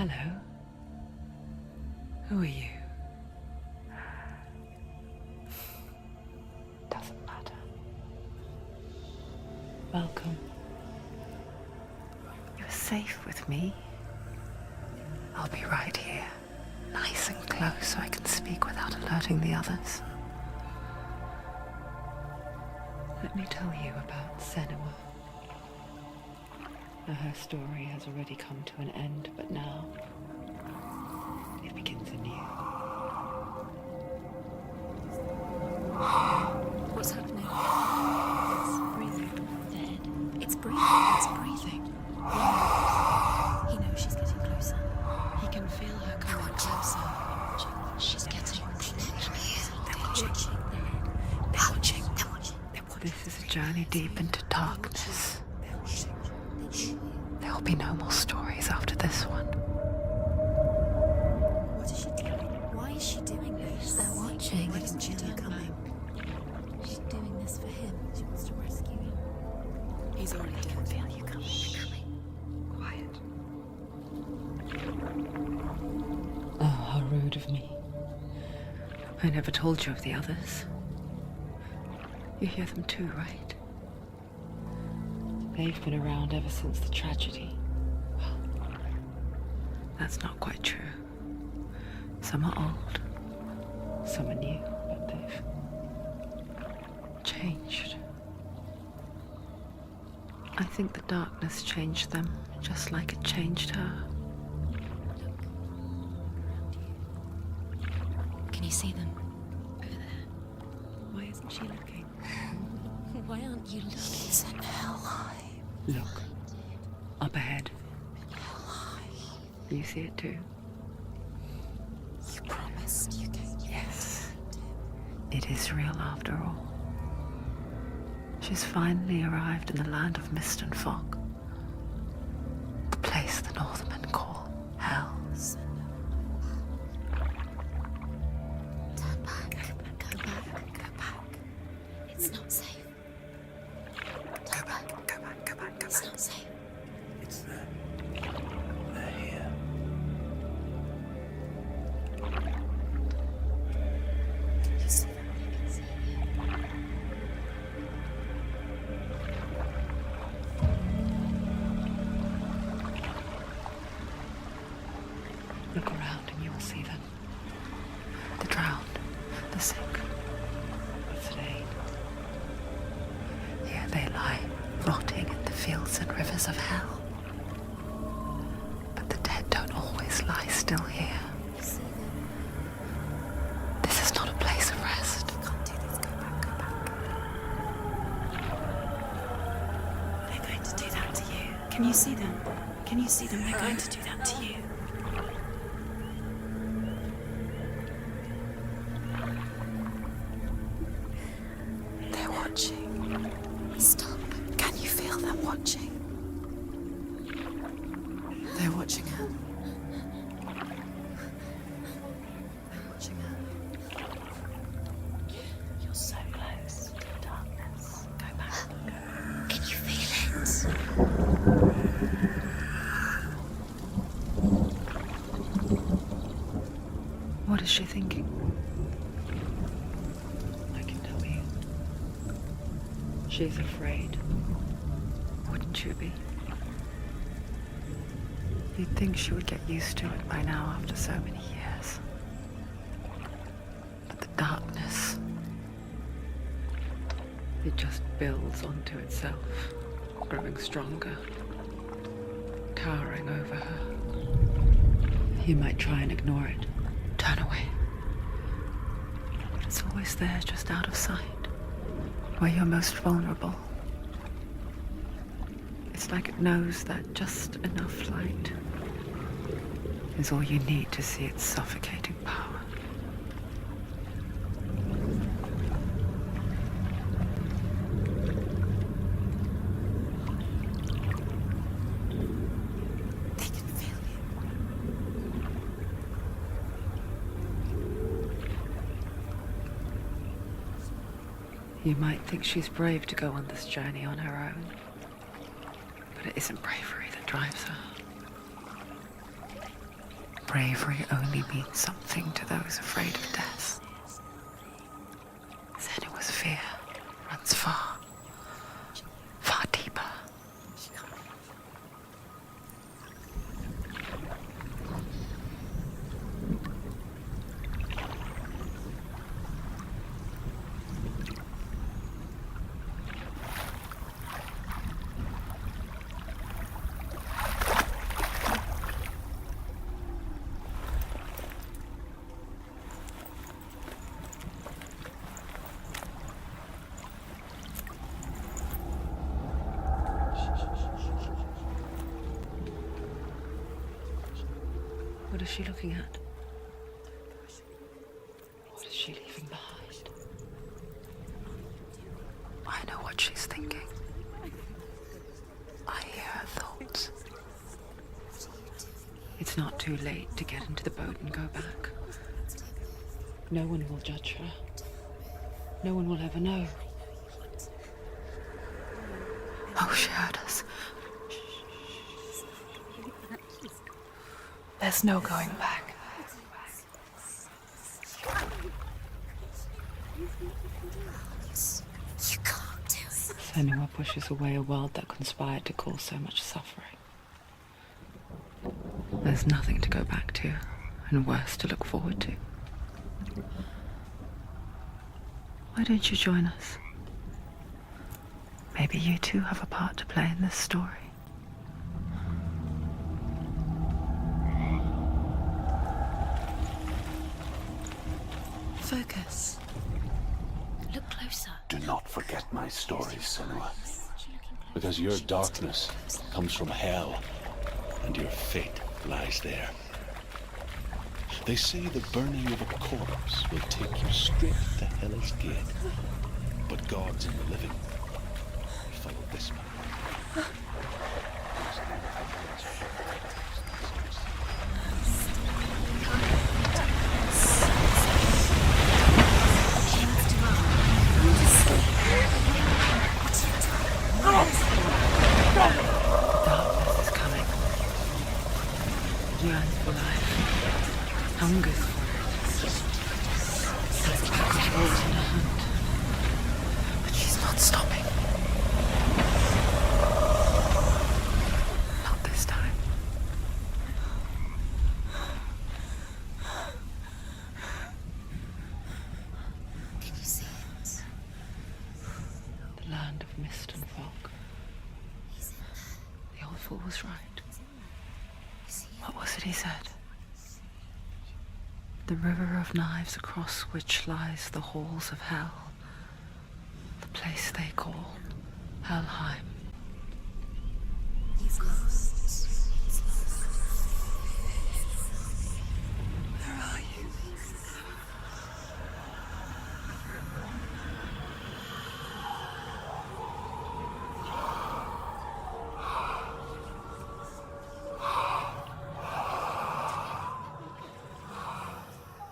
Hello. Who are you? Doesn't matter. Welcome. You're safe with me. I'll be right here, nice and close so I can speak without alerting the others. Let me tell you about Senua. Now, her story has already come to an end, but now it begins anew. What's happening? It's breathing. Dead. It's breathing. It's breathing. Yeah. He knows she's getting closer. He can feel her coming closer. She's getting closer. They're watching. This is a journey deep into darkness. There will be no more stories after this one. What is she doing? Why is she doing this? They're watching. Why doesn't she turn coming? She's doing this for him. She wants to rescue him. He's already dead. I can feel you coming. Quiet. Oh, how rude of me. I never told you of the others. You hear them too, right? They've been around ever since the tragedy. Well, that's not quite true. Some are old, some are new, but they've changed. I think the darkness changed them, just like it changed her. Can you see them? Over there. Why isn't she looking? Why aren't you looking? He's an hal-hal. Look, up ahead. You see it too? You promised you gave. Yes. It is real after all. She's finally arrived in the land of mist and fog. The place the Northmen call hell. Turn back. Go back. Go back. It's not safe. Go back, go back, go back, go It's back. not safe. It's there. They're here. You see them? You can see it. Look around and you will see them. The drowned, the sick, the slain. Here they lie, rotting in the fields and rivers of hell. But the dead don't always lie still here. You see them? This is not a place of rest. You can't do this. Go back. Go back. They're going to do that to you. Can you see them? Can you see them? They're going to do that to you. They're watching. Stop. Can you feel them watching? They're watching her. They're watching her. You're so close to the darkness. Go back. Can you feel it? What is she thinking? I can tell you. She's afraid. Wouldn't you be? You'd think she would get used to it by now after so many years. But the darkness, it just builds onto itself, growing stronger, towering over her. You might try and ignore it, turn away. But it's always there, just out of sight, where you're most vulnerable. It's like it knows that just enough light is all you need to see its suffocating power. They can feel You might think she's brave to go on this journey on her own, but it isn't bravery that drives her. bravery only means something to those afraid of death. Senua's fear runs far, far deeper. What is she looking at? What is she leaving behind? I know what she's thinking. I hear her thoughts. It's not too late to get into the boat and go back. No one will judge her. No one will ever know. Oh, she heard us. There's no going back. You can't do it. Senua pushes away a world that conspired to cause so much suffering. There's nothing to go back to, and worse to look forward to. Why don't you join us? Maybe you too have a part to play in this story. Focus. Look closer. Do not forget my story, Senua. Because your darkness comes from hell, and your fate lies there. They say the burning of a corpse will take you straight to Hell's Gate. But God's in the living. Follow this man. Darkness is coming. It yearns for life. Hungers for it. It's like a wolf in a hunt. But she's not stopping. Not this time. Can you see it? The land of mist and fog. The old fool was right. What was it he said? The river of knives across which lies the halls of hell. The place they call Helheim. He's lost. He's lost. Where are you?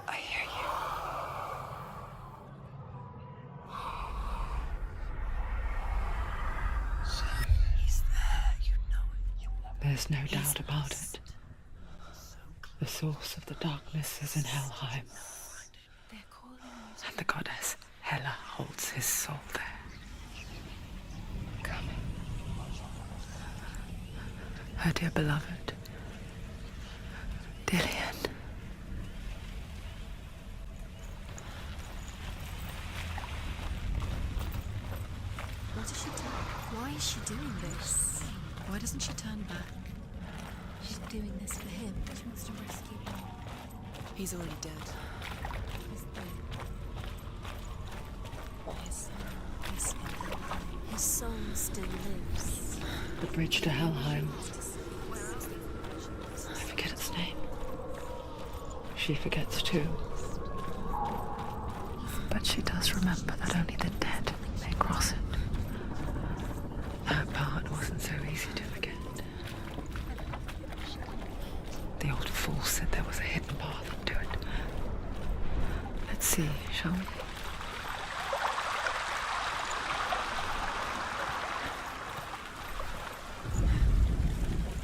I hear you. He's there, you know it. There's no doubt about it. The source of the darkness is in Helheim, They're calling out. and the goddess Hela holds his soul there. Come. Her dear beloved, Dillian. What is she doing? Why is she doing this? Why doesn't she turn back? She's doing this for him. She wants to rescue him. He's already dead. He's dead. His soul still lives. The bridge to Helheim. I forget its name. She forgets too. But she does remember that only the dead may cross it. That part wasn't so easy to forget. The old fool said there was a hidden path into it. Let's see, shall we?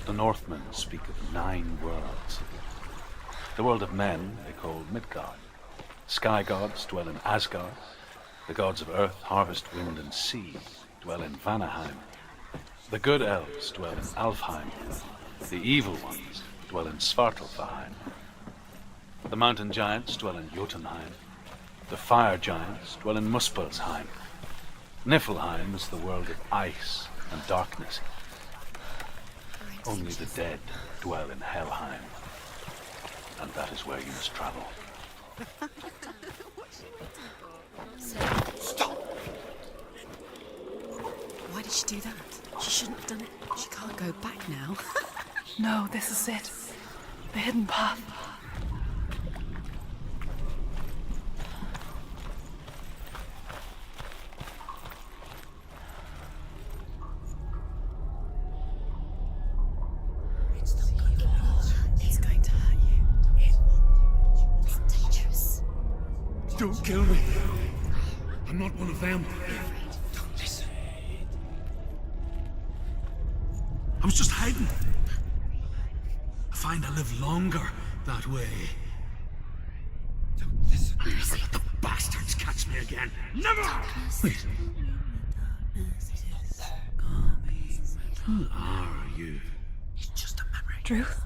The Northmen speak of 9 worlds. The world of men they call Midgard. Sky gods dwell in Asgard. The gods of earth, harvest, wind, and sea dwell in Vanaheim. The good elves dwell in Alfheim. The evil ones dwell in Svartalfheim. The mountain giants dwell in Jotunheim. The fire giants dwell in Muspelheim. Niflheim is the world of ice and darkness. Only the dead dwell in Helheim. And that is where you must travel. Stop! Why did she do that? She shouldn't have done it. She can't go back now. No, this is it. The hidden path. It's going to hurt you. It's dangerous. Don't kill me. I'm not one of them. Don't listen. I was just hiding. I find I live longer that way. Don't listen. Never let the bastards catch me again. Never! Wait. Who are you? It's just a memory. Druth?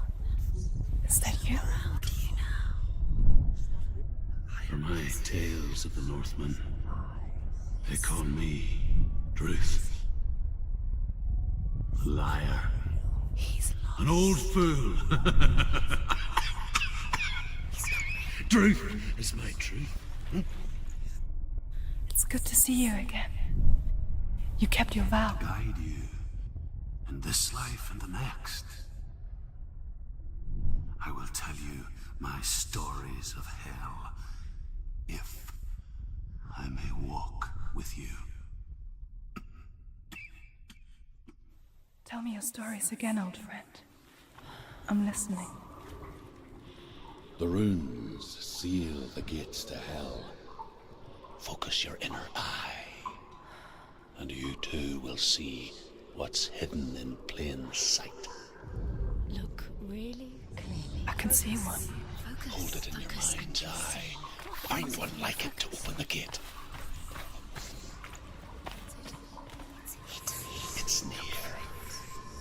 Is that you? For my tales of the Northmen, they call me Druth. A liar. He's lost. An old fool. Truth is my truth. It's good to see you again. You kept your vow. Guide you in this life and the next. I will tell you my stories of hell, if I may walk with you. Tell me your stories again, old friend. I'm listening. The runes seal the gates to hell. Focus your inner eye, and you too will see what's hidden in plain sight. Look really clearly. I can see one. Focus. Hold it in your Focus and mind's just eye. Find one like it to open the gate. It's near.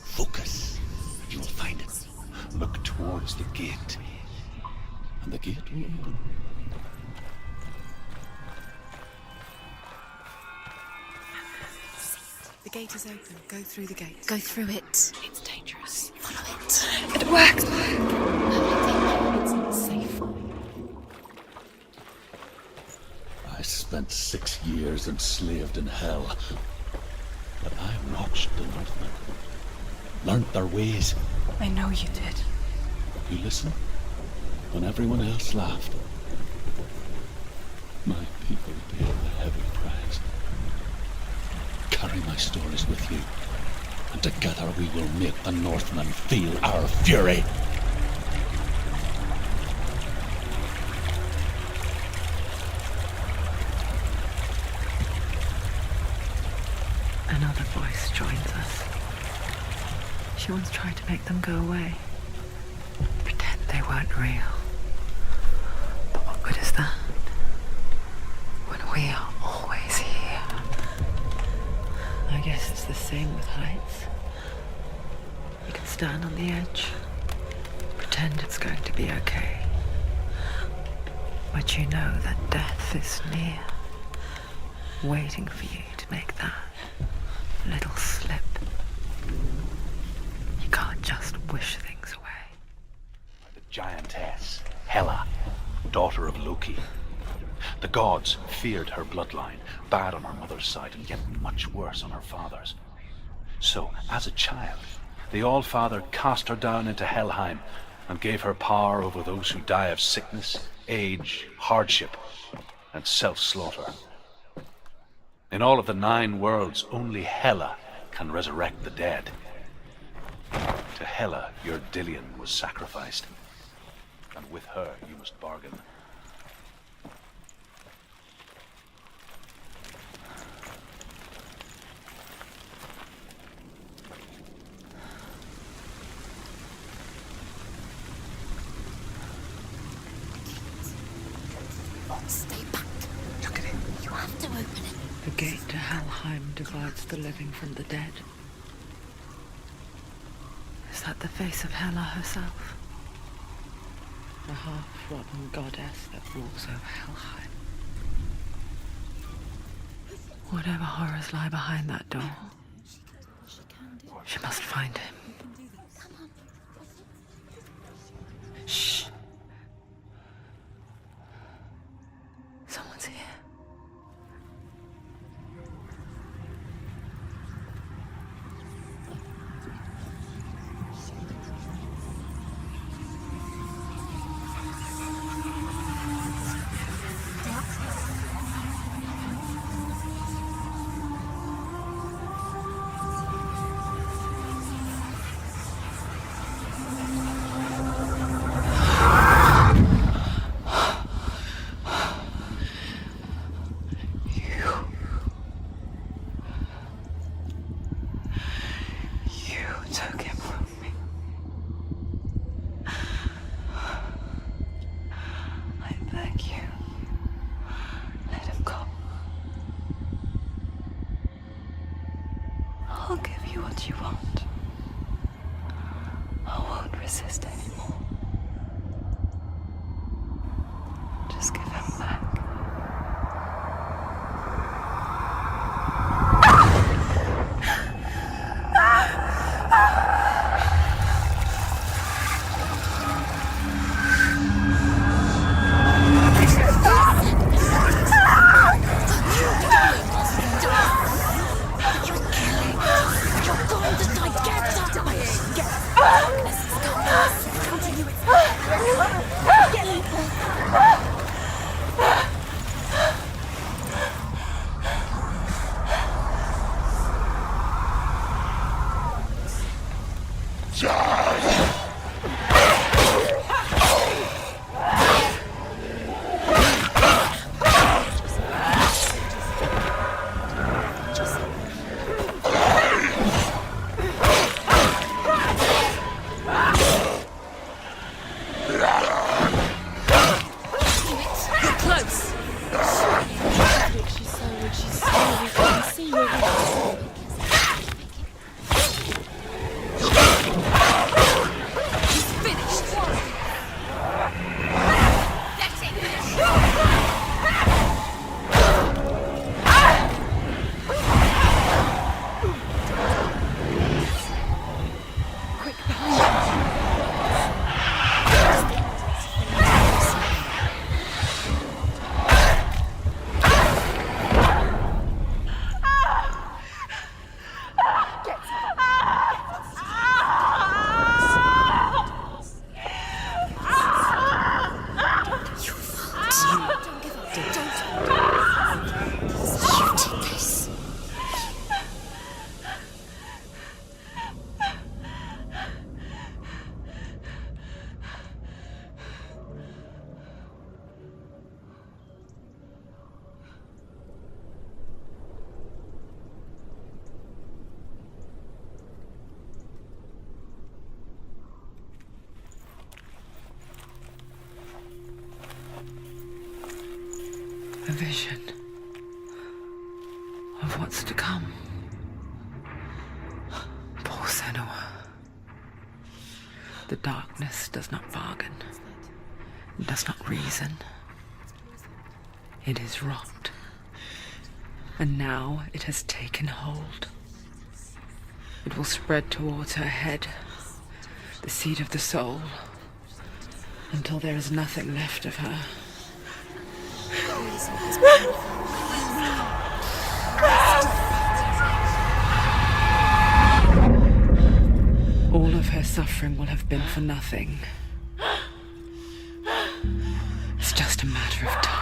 Focus. You will find it. Look towards the gate, and the gate will open. The gate is open. Go through the gate. Go through it. It's dangerous. Follow it. It worked! It's not safe. I spent 6 years enslaved in hell, but I watched the Northmen, learnt their ways. I know you did. You listened when everyone else laughed. My people paid the heavy price. Carry my stories with you, and together we will make the Northmen feel our fury. Another voice joins us. She once tried to make them go away. Pretend they weren't real. But what good is that? When we are always here. I guess it's the same with heights. You can stand on the edge, pretend it's going to be okay. But you know that death is near, waiting for you to make that little slip. You can't just wish things away. The giantess, Hela, daughter of Loki. The gods feared her bloodline, bad on her mother's side and yet much worse on her father's. So, as a child, the All-Father cast her down into Helheim and gave her power over those who die of sickness, age, hardship, and self-slaughter. In all of the 9 worlds, only Hela can resurrect the dead. To Hela, your Dillion was sacrificed, and with her you must bargain. to open it. The gate to Helheim divides the living from the dead. Is that the face of Hela herself? The half-rotten goddess that walks over Helheim. Whatever horrors lie behind that door, she must find him. Shh. Someone's here. I'll give you what you want. I won't resist anymore. Just give him back. A vision of what's to come. Poor Senua. The darkness does not bargain. It does not reason. It is rot. And now it has taken hold. It will spread towards her head, the seat of the soul, until there is nothing left of her. All of her suffering will have been for nothing. It's just a matter of time.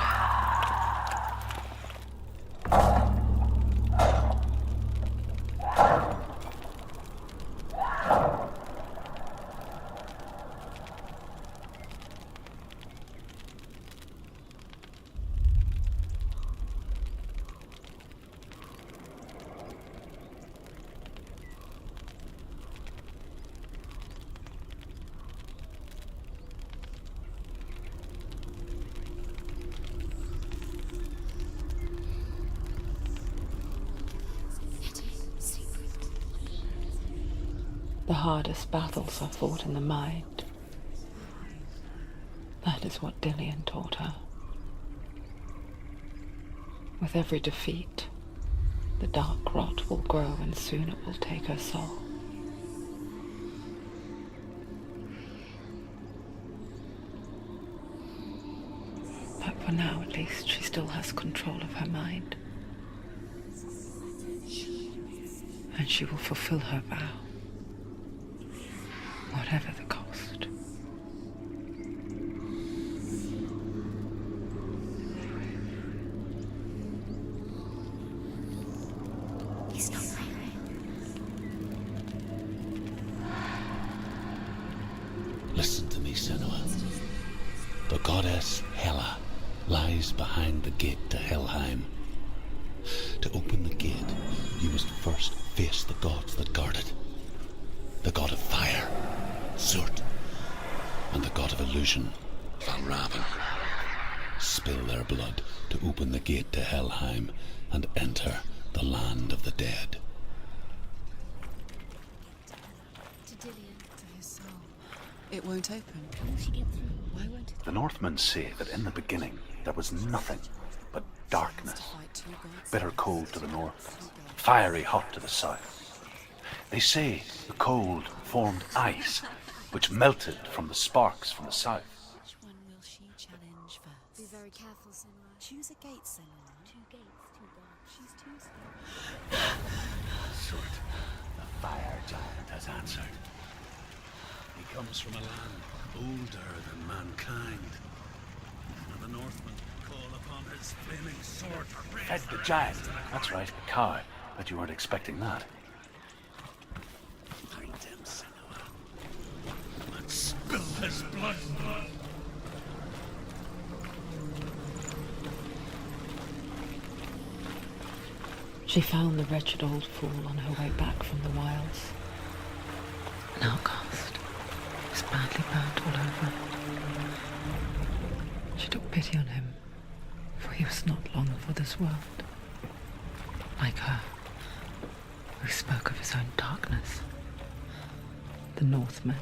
The hardest battles are fought in the mind. That is what Dillian taught her. With every defeat, the dark rot will grow and soon it will take her soul. But for now, at least, she still has control of her mind. And she will fulfill her vow, whatever the cost. He's not there. Listen to me, Senua. The goddess Hela lies behind the gate to Helheim. To open the gate, you must first face the gods that guard it. The god of fire, Surt, and the god of illusion, Valravn. Spill their blood to open the gate to Helheim and enter the land of the dead. To Dillian. To his soul. It won't open. How will she get through? Why won't it? The Northmen say that in the beginning there was nothing but darkness. Fight two gods. Bitter cold to the north, fiery hot to the south. They say the cold formed ice, which melted from the sparks from the south. Which one will she challenge first? Be very careful, Senua. Choose a gate, Senua. 2 gates, 2 gods. She's too scared. Surt, the fire giant, has answered. He comes from a land older than mankind, and the Northmen call upon his flaming sword to fed the giant. That's right, a cow. Bet you weren't expecting that. Find him, Senua, and spill his blood. She found the wretched old fool on her way back from the wilds. An outcast. He was badly burnt all over. She took pity on him, for he was not long for this world. Like her, who spoke of his own darkness. The Northmen.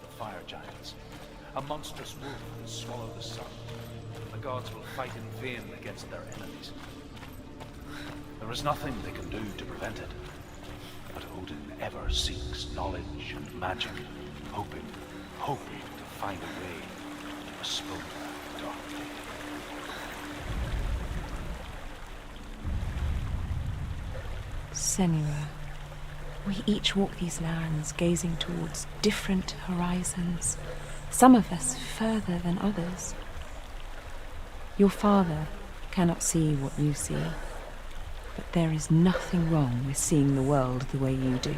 The fire giants. A monstrous wolf will swallow the sun. The gods will fight in vain against their enemies. There is nothing they can do to prevent it. But Odin ever seeks knowledge and magic, hoping to find a way to postpone their dark fate. Senua, we each walk these lands gazing towards different horizons, some of us further than others. Your father cannot see what you see, but there is nothing wrong with seeing the world the way you do.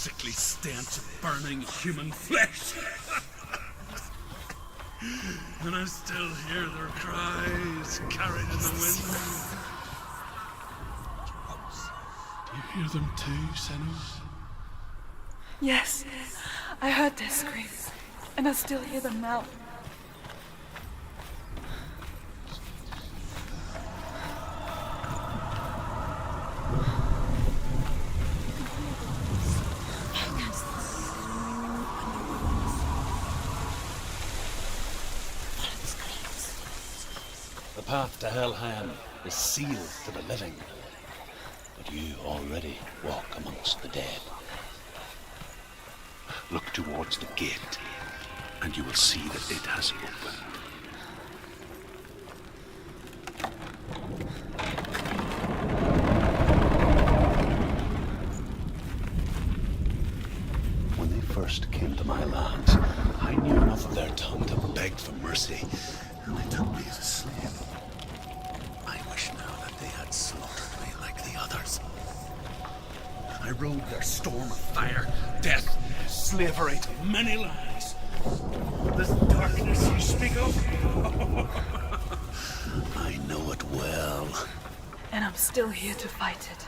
sickly stench of burning human flesh. And I still hear their cries carried in the wind. Do you hear them too, Senua? Yes, I heard their screams, and I still hear them now. The path to Helheim is sealed to the living, but you already walk amongst the dead. Look towards the gate, and you will see that it has opened. When they first came to my lands, I knew enough of their tongue to beg for mercy, and they took me as a slave. I wish now that they had slaughtered me like the others. I rode their storm of fire, death, slavery to many lands. This darkness you speak of, I know it well. And I'm still here to fight it.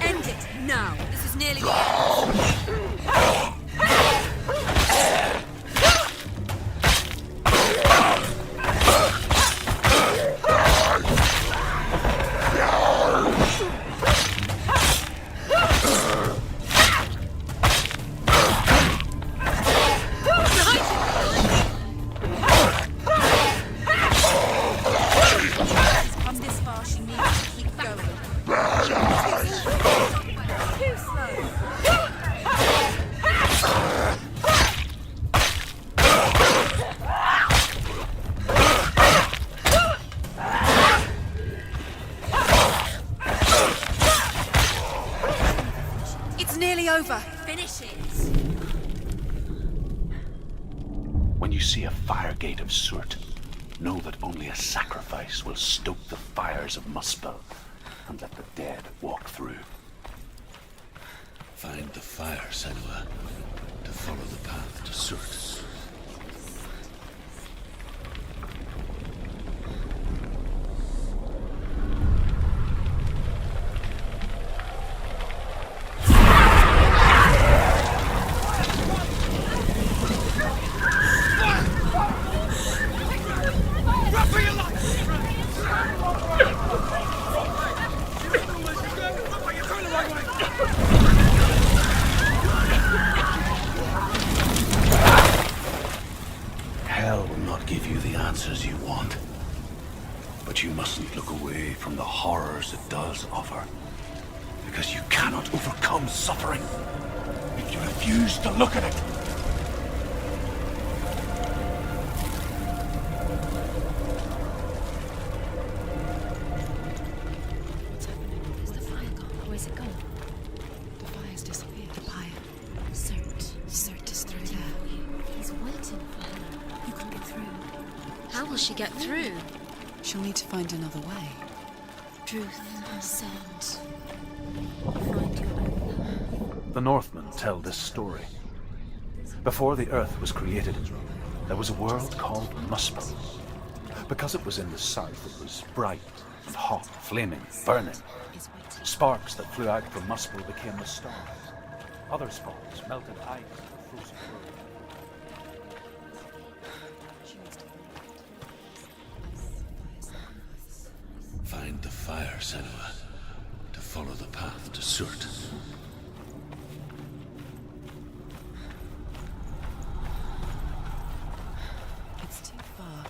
End it now. This is nearly come this far. She needs to keep going. It's nearly over. Finish it. When you see a fire gate of soot, know that only a sacrifice will stoke the fires of Muspel and let the dead walk through. Find the fire, Senua, to follow the path to soot. Hell will not give you the answers you want. But you mustn't look away from the horrors it does offer. Because you cannot overcome suffering if you refuse to look at it. What's happening? Is the fire gone? Or is it gone? The fire's disappeared. The fire. Cert is through there. He's waiting for her. You can get through. How will she get through? She'll need to find another way. Truth, Cert. Find your own path. The Northmen tell this story. Before the earth was created, there was a world called Muspel. Because it was in the south, it was bright and hot, flaming, burning. Sparks that flew out from Muspel became the stars. Other sparks melted ice and frozen earth. Find the fire, Senua, to follow the path to Surt. It's too far.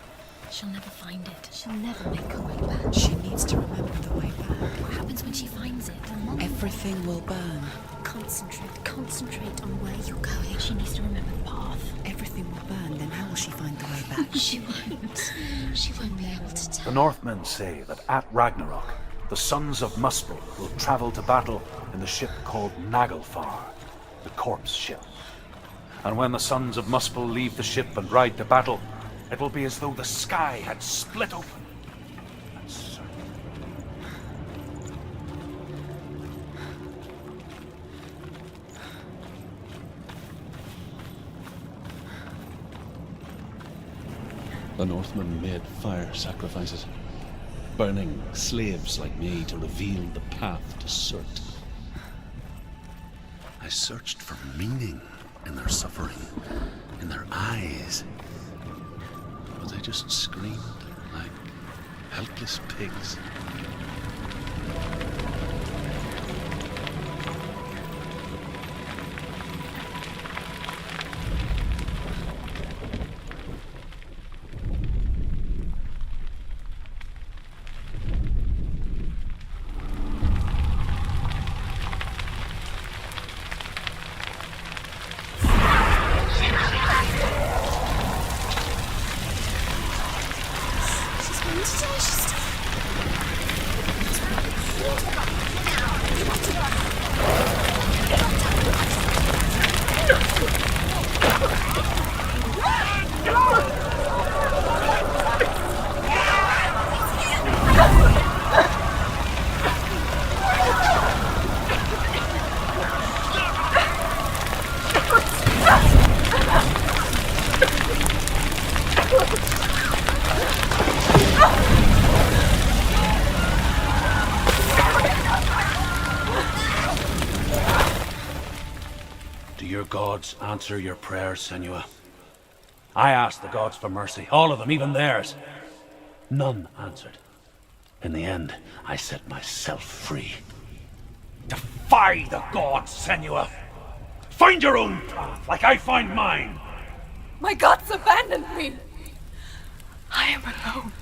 She'll never find it. She'll never make her way back. She needs to remember the way back. What happens when she finds it? Everything will burn. Concentrate on where you're going. She needs to remember the path. Everything will burn, then how will she find the way back? She won't. She won't be able to The tell. Northmen say that at Ragnarok, the sons of Muspel will travel to battle in the ship called Naglfar, the corpse ship. And when the sons of Muspel leave the ship and ride to battle, it will be as though the sky had split open. And so the Northmen made fire sacrifices, burning slaves like me to reveal the path to Surt. I searched for meaning in their suffering, in their eyes. But they just screamed like helpless pigs. gods answer your prayers, Senua. I asked the gods for mercy, all of them, even theirs. None answered. In the end, I set myself free. Defy the gods, Senua! Find your own path, like I find mine! My gods abandoned me! I am alone.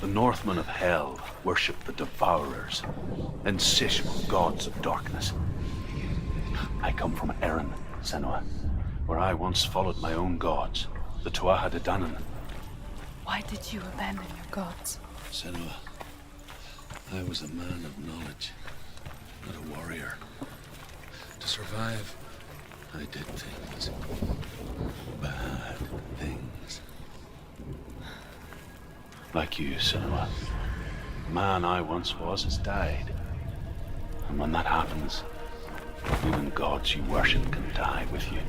The Northmen of Hell worship the Devourers, insatiable gods of darkness. I come from Erin, Senua, where I once followed my own gods, the Tuatha De Danann. Why did you abandon your gods? Senua, I was a man of knowledge, not a warrior. To survive, I did things. Bad things. Like you, Senua. The man I once was has died. And when that happens, even gods you worship can die with you.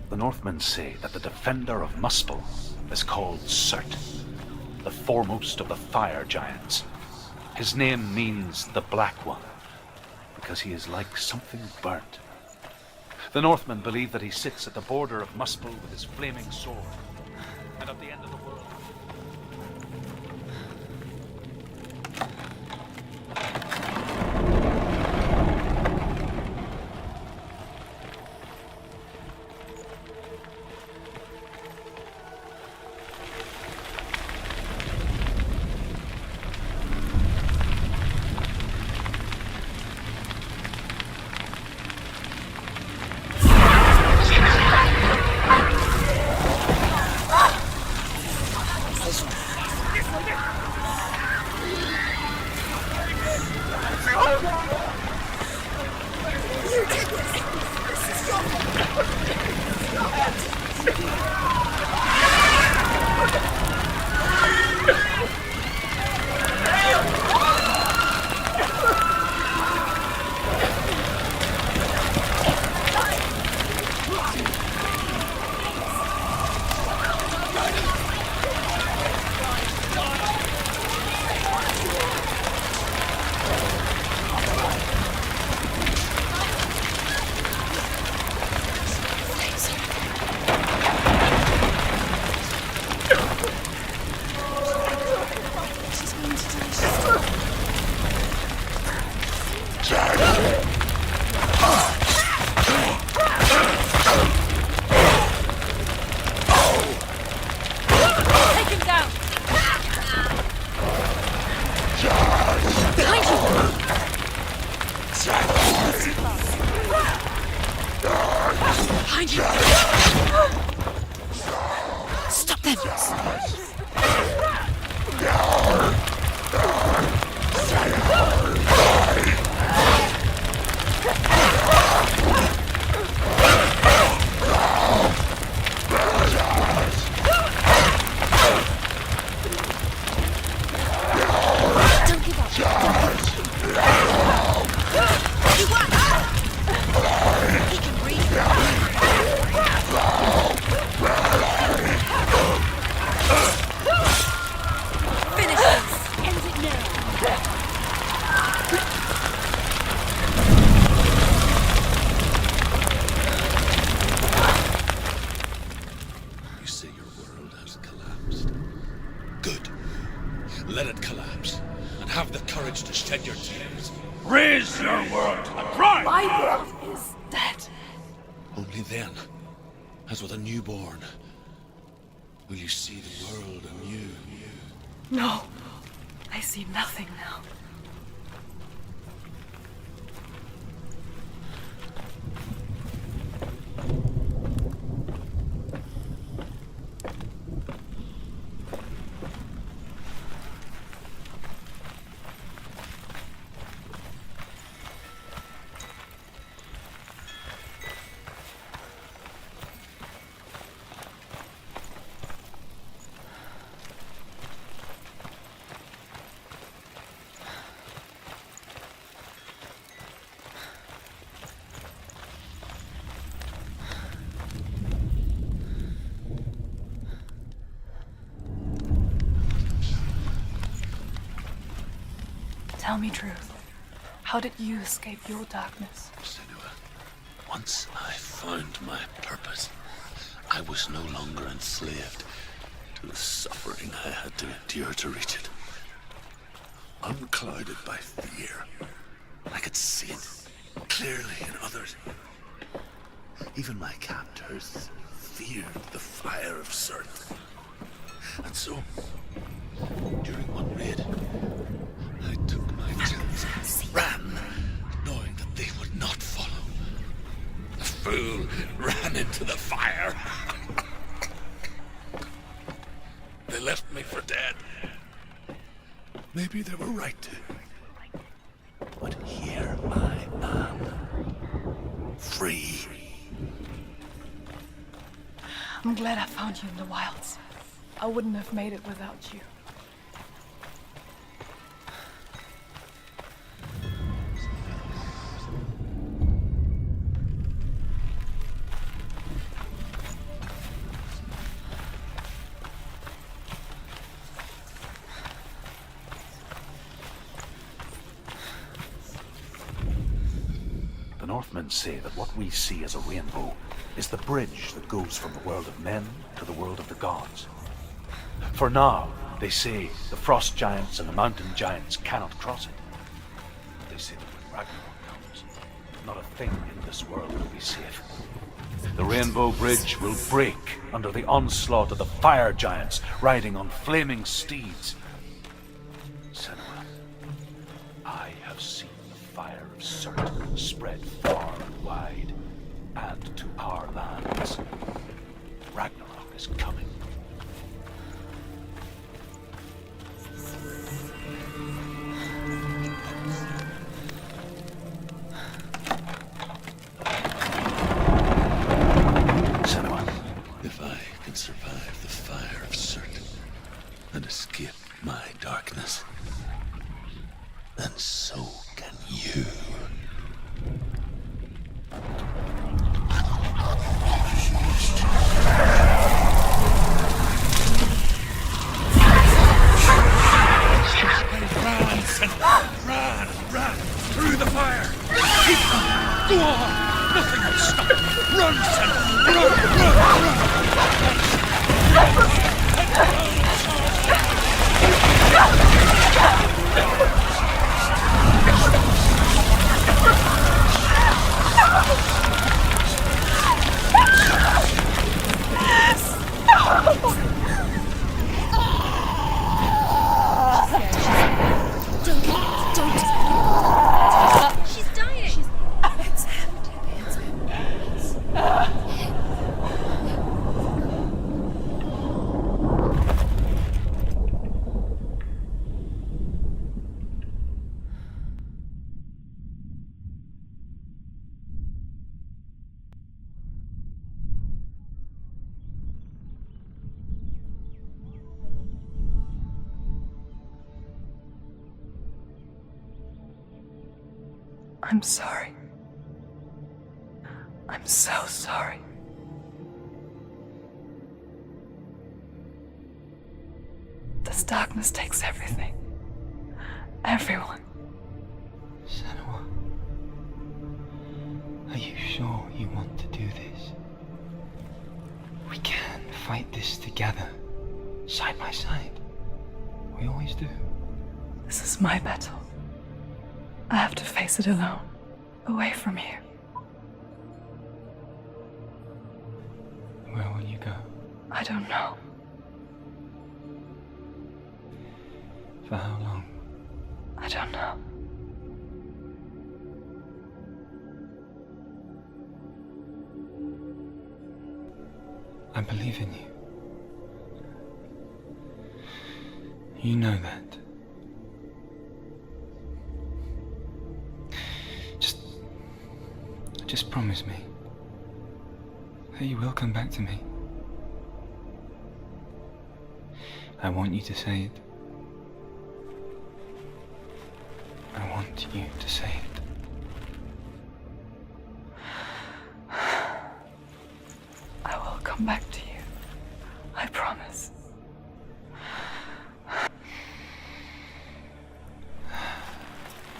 The Northmen say that the defender of Muspel is called Surt, the foremost of the fire giants. His name means the Black One, because he is like something burnt. The Northmen believe that he sits at the border of Muspel with his flaming sword, and at the end of the world. Take him down! Behind you! Behind you! Stop them! Don't give up! You won! He can breathe! Finish this! End it now! You say your world has collapsed. Good. Let it collapse. And have the courage to shed your tears. Raise your world and cry! My world is dead. Only then, as with a newborn, will you see the world anew. No, I see nothing now. Tell me truth. How did you escape your darkness? Senua, once I found my purpose, I was no longer enslaved to the suffering I had to endure to reach it. Unclouded by fear, I could see it clearly in others. Even my captors feared the fire of Surt. And so, during one raid, I took my chance and ran, knowing that they would not follow. The fool ran into the fire. They left me for dead. Maybe they were right to. But here I am, free. I'm glad I found you in the wilds. I wouldn't have made it without you. The Northmen say that what we see as a rainbow is the bridge that goes from the world of men to the world of the gods. For now, they say the frost giants and the mountain giants cannot cross it. They say that when Ragnarok comes, not a thing in this world will be safe. The rainbow bridge will break under the onslaught of the fire giants riding on flaming steeds. Senua, I have seen the fire of Surt spread far and wide, and to our lands. Ragnarok is coming. Senua, If I can survive the fire of Surt and escape my darkness, then so can you. Run, Senua! Run! Through the fire! Keep on! Go on! Nothing will stop you! Run, Senua! Run! I'm sorry. I'm so sorry. This darkness takes everything. Everyone. Senua, are you sure you want to do this? We can fight this together, side by side. We always do. This is my battle. I have to face it alone, away from you. Where will you go? I don't know. For how long? I don't know. I believe in you. You know that. Just promise me that you will come back to me. I want you to say it. I want you to say it. I will come back to you. I promise.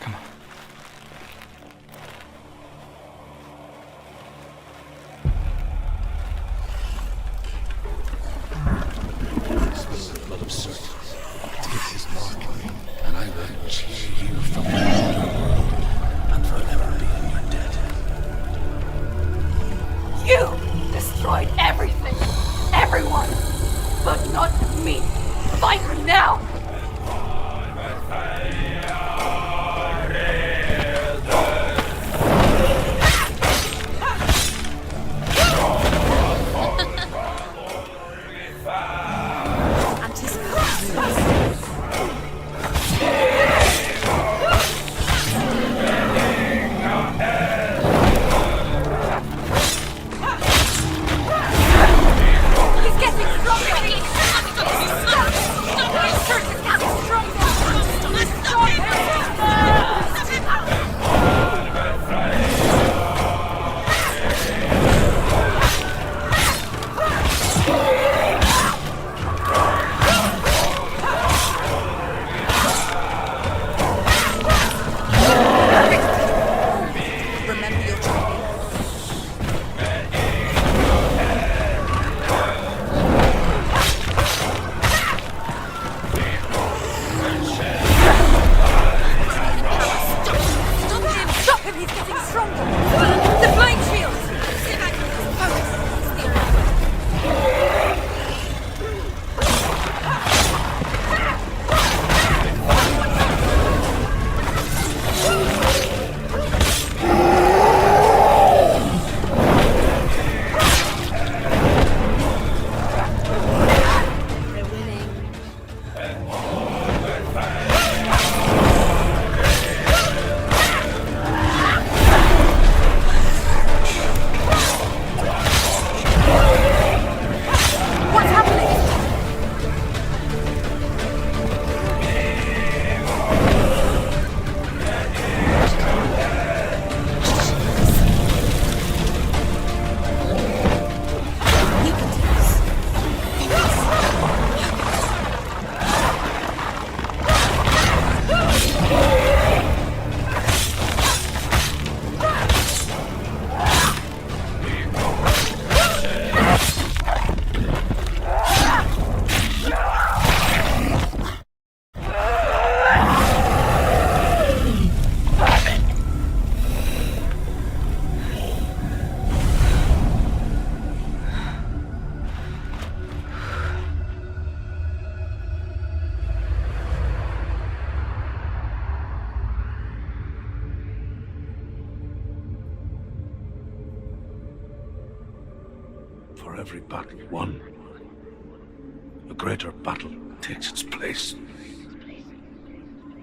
Come on. The blood of Surt to get his mark, and I will cheer you from the world and forever be in your debt. You destroyed everything, everyone, but not me. Fight me now. For every battle won, a greater battle takes its place.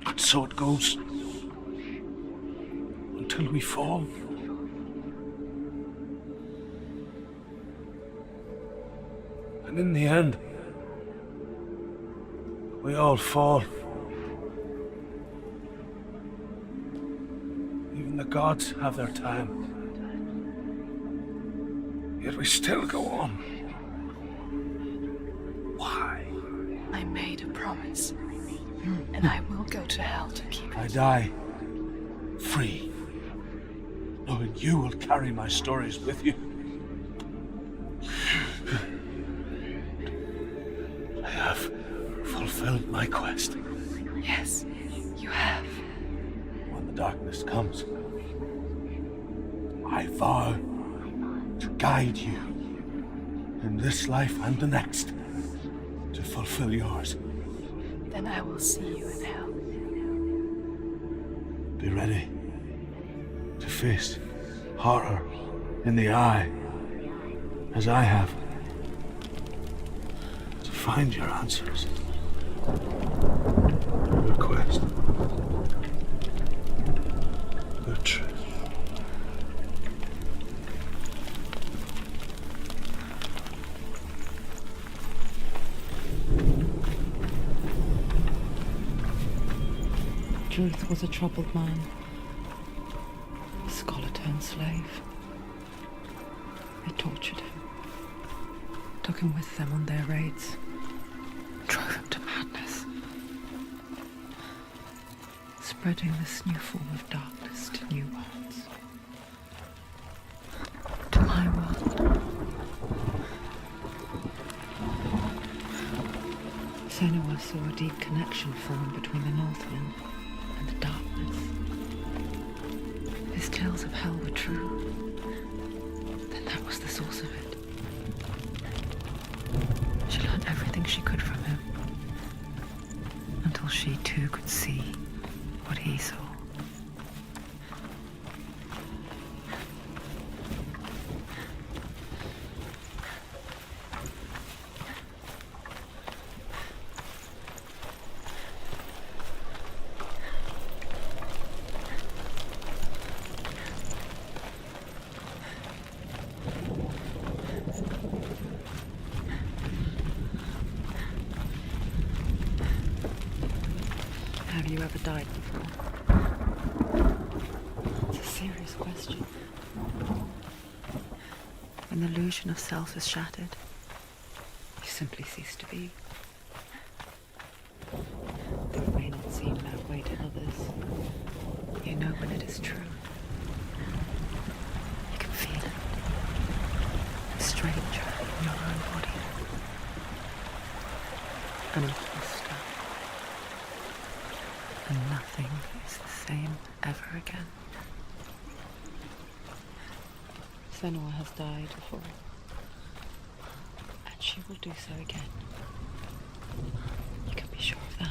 And so it goes, until we fall. And in the end, we all fall. Even the gods have their time. Yet we still go on. Why? I made a promise, and I will go to hell to keep I it. die free, knowing you will carry my stories with you. I have fulfilled my quest. Yes, you have. When the darkness comes, I vow to guide you in this life and the next to fulfill yours. Then I will see you in hell. Be ready to face horror in the eye, as I have, to find your answers, your quest, your truth. Truth was a troubled man, a scholar turned slave. They tortured him, took him with them on their raids, drove him to madness, spreading this new form of darkness to new worlds. To my world. Senua saw a deep connection form between the Northmen and the darkness. His tales of hell were true. Then that was the source of it. She learned everything she could from him, until she too could see what he saw. Have you ever died before? It's a serious question. When the illusion of self is shattered, you simply cease to be. Though it may not seem that way to others, you know when it is true. You can feel it. A stranger in your own body. An imposter. And nothing is the same ever again. Senua has died before, and she will do so again. You can be sure of that.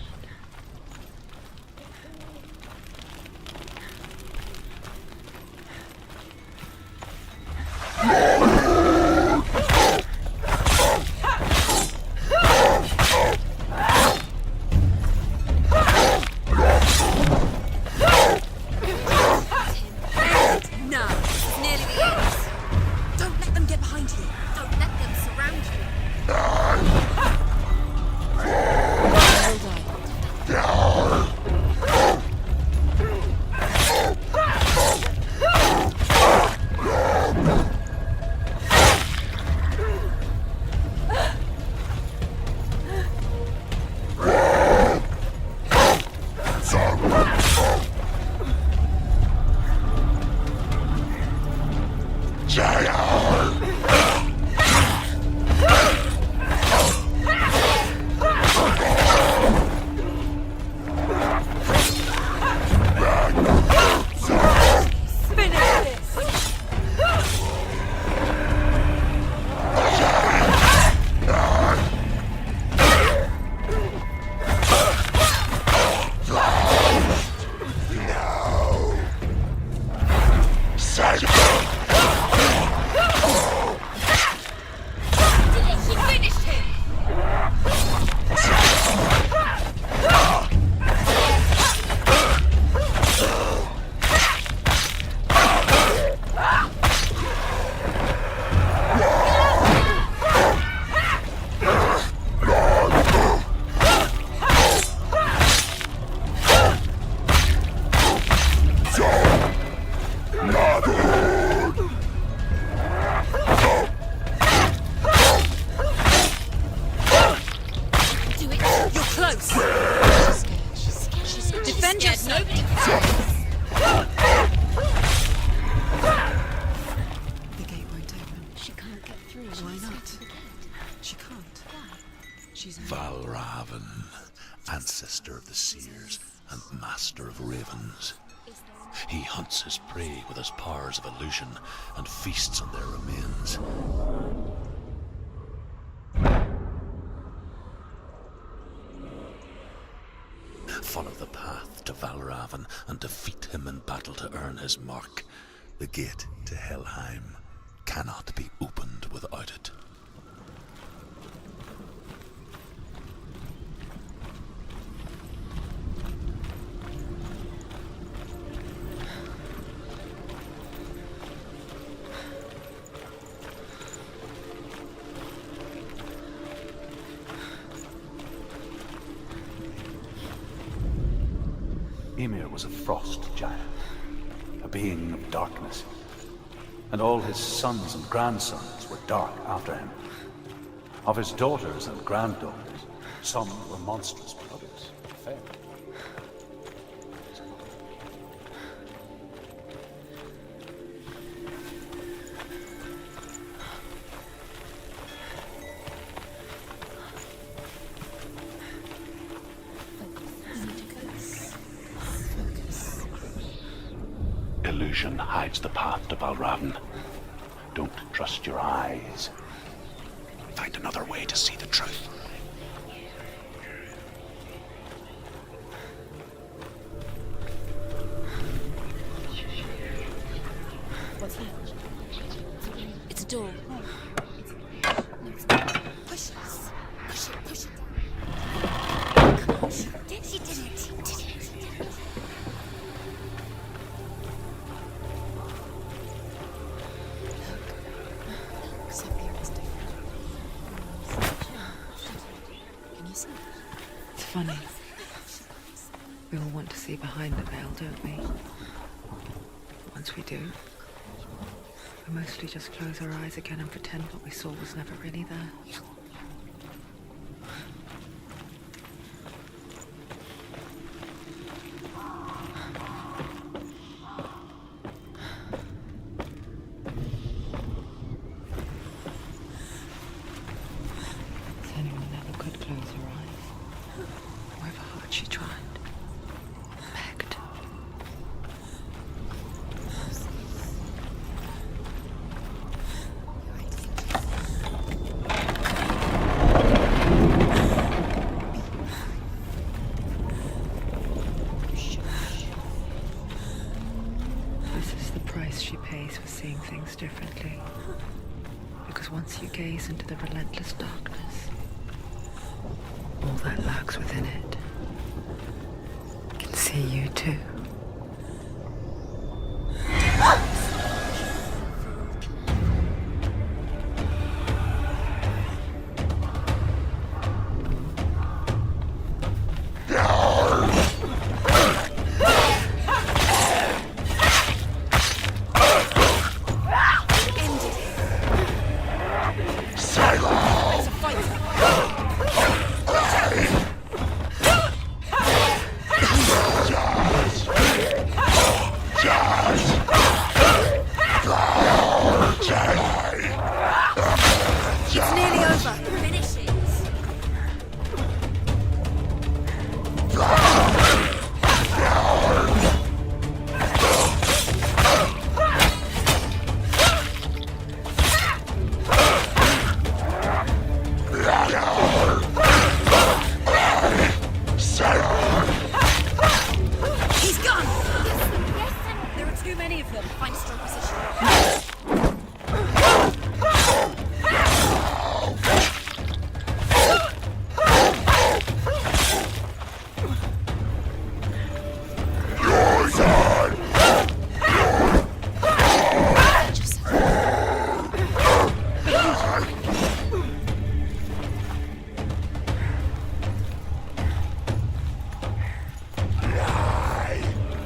Don't let them surround you. He hunts his prey with his powers of illusion and feasts on their remains. Follow the path to Valravan and defeat him in battle to earn his mark. The gate to Helheim cannot be opened without it. Ymir was a frost giant, a being of darkness, and all his sons and grandsons were dark after him. Of his daughters and granddaughters, some were monstrous, but others fair. Illusion hides the path to Valravan. Don't trust your eyes. Find another way to see the truth. What's that? It's a door. Push it. Push it. Push it. She did it. Funny. We all want to see behind the veil, don't we? Once we do, we mostly just close our eyes again and pretend what we saw was never really there. Senua never could close her eyes. However hard she tried, begged. This is the price she pays for seeing things differently. Because once you gaze into the relentless darkness, all that lurks within it can see you too. It's nearly over. Finish it. He's gone. There are too many of them. Find a strong position.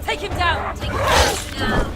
Take him down! Take him down!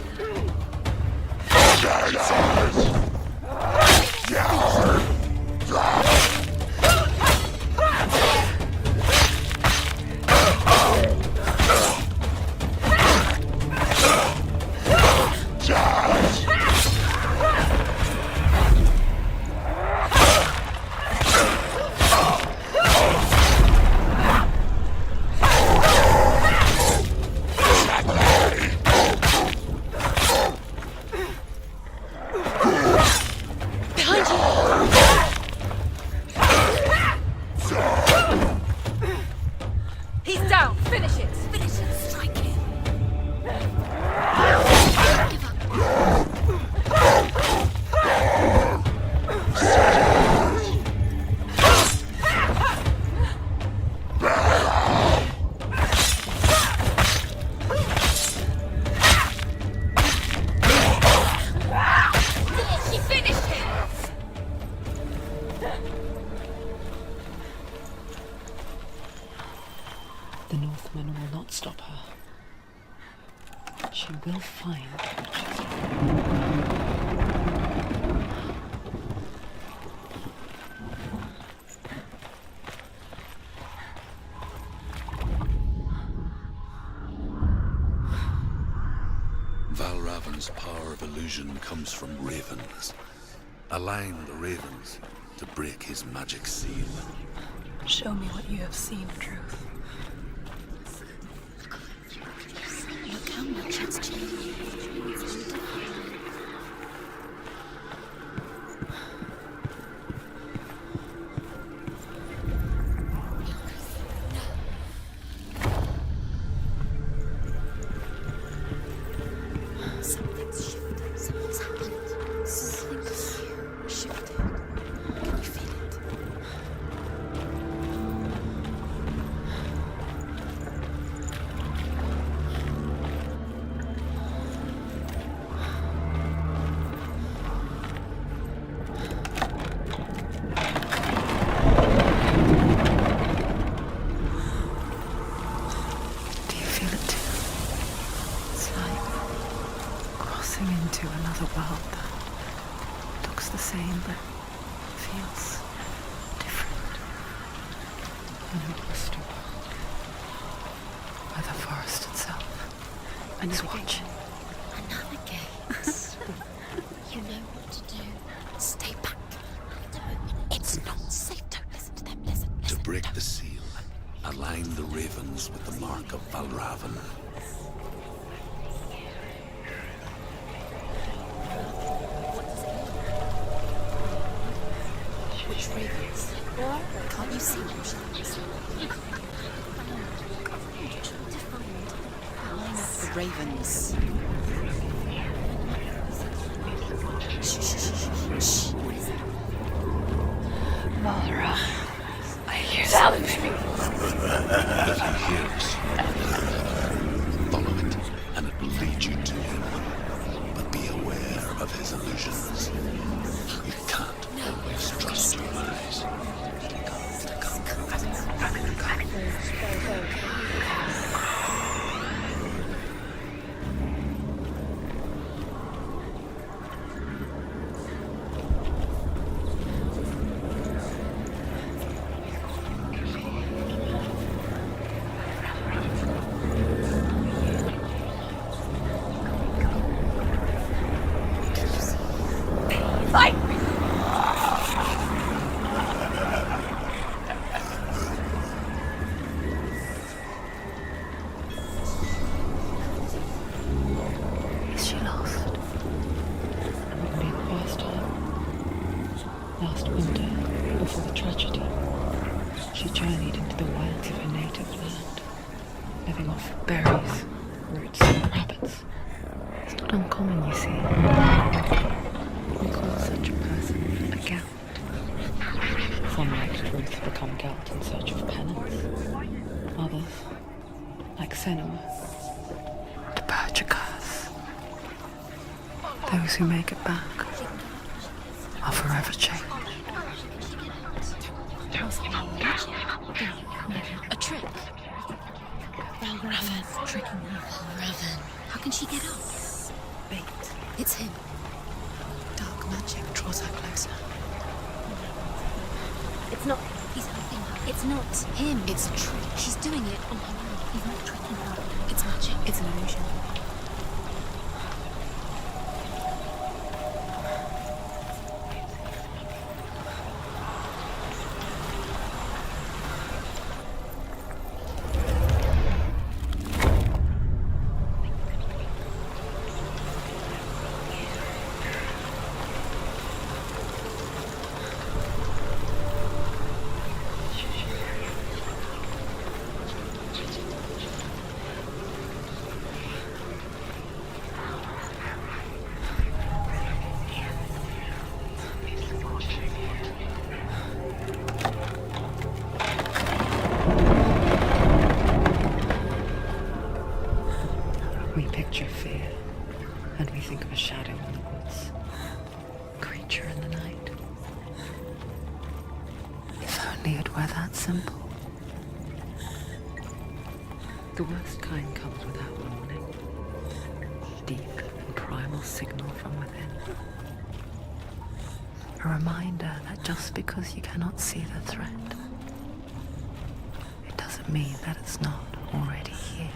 will find. Valravan's power of illusion comes from ravens. Align the ravens to break his magic seal. Show me what you have seen, Truth. Look how much it's changed. Something's shifted. Something's happened. Something's shifted. Can you feel it? Do you feel it too? It's like crossing into another world that looks the same but feels different. An oyster world where the forest itself is watching. Navigate. You know what to do. Stay back. It's not safe. Don't listen to them. Listen. To break the seal, align the ravens with the mark of Valravan. Which ravens? Can't you see them? Line up the ravens. Shh, shh, shh, shh. What is it? Valra, I hear Challenge me. If you hear a sound, follow it, and it will lead you to him. But be aware of his illusions. You can't always trust your eyes. Fight! Is she lost? It wouldn't be the first time. Last winter, before the tragedy, she journeyed into the wilds of her native land, living off berries, roots, and rabbits. It's not uncommon, you see. We call such a person a Gelt. Some, like Truth, become Gelt in search of penance. Others, like Senua, to purge a curse. Those who make it back are forever changed. A trick. Valravan. Tricking her. Valravan. How can she get up? Bait. It's him. Dark magic draws her closer. It's not. He's helping her. It's not him. It's a trick. She's doing it on her own. He's not tricking her. It's magic. It's an illusion. We picture fear, and we think of a shadow in the woods, creature in the night. If only it were that simple. The worst kind comes without warning. deep and primal signal from within. A reminder that just because you cannot see the threat, it doesn't mean that it's not already here.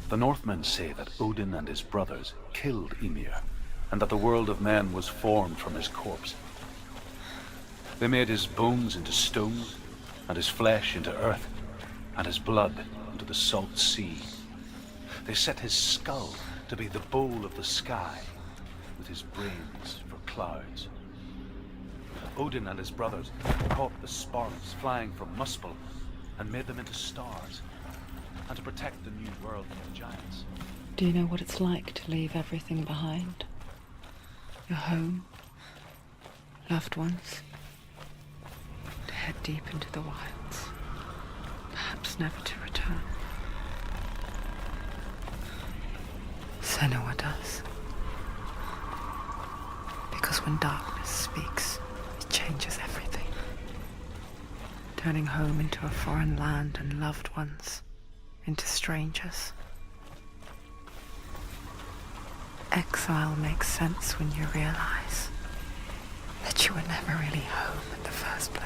The Northmen say that Odin and his brothers killed Ymir, and that the world of men was formed from his corpse. They made his bones into stone, and his flesh into earth, and his blood into the salt sea. They set his skull to be the bowl of the sky, with his brains for clouds. Odin and his brothers caught the sparks flying from Muspel and made them into stars, and to protect the new world from the giants. Do you know what it's like to leave everything behind? Your home, loved ones, to head deep into the wilds, perhaps never to return. Senua does. Because when darkness speaks, it changes everything. turning home into a foreign land and loved ones into strangers. Exile makes sense when you realize that you were never really home in the first place.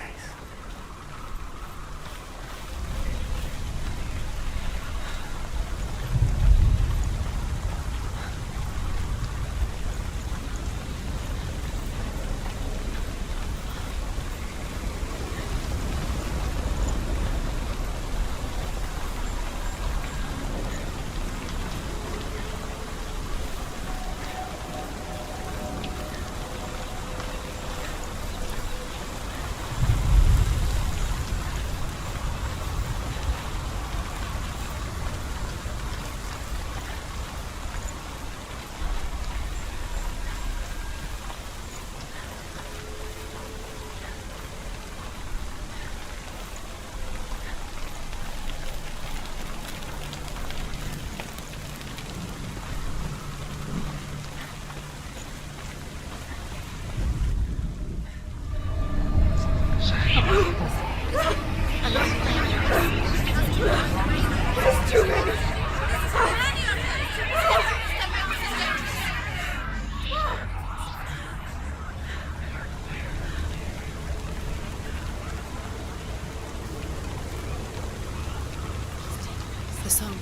The song.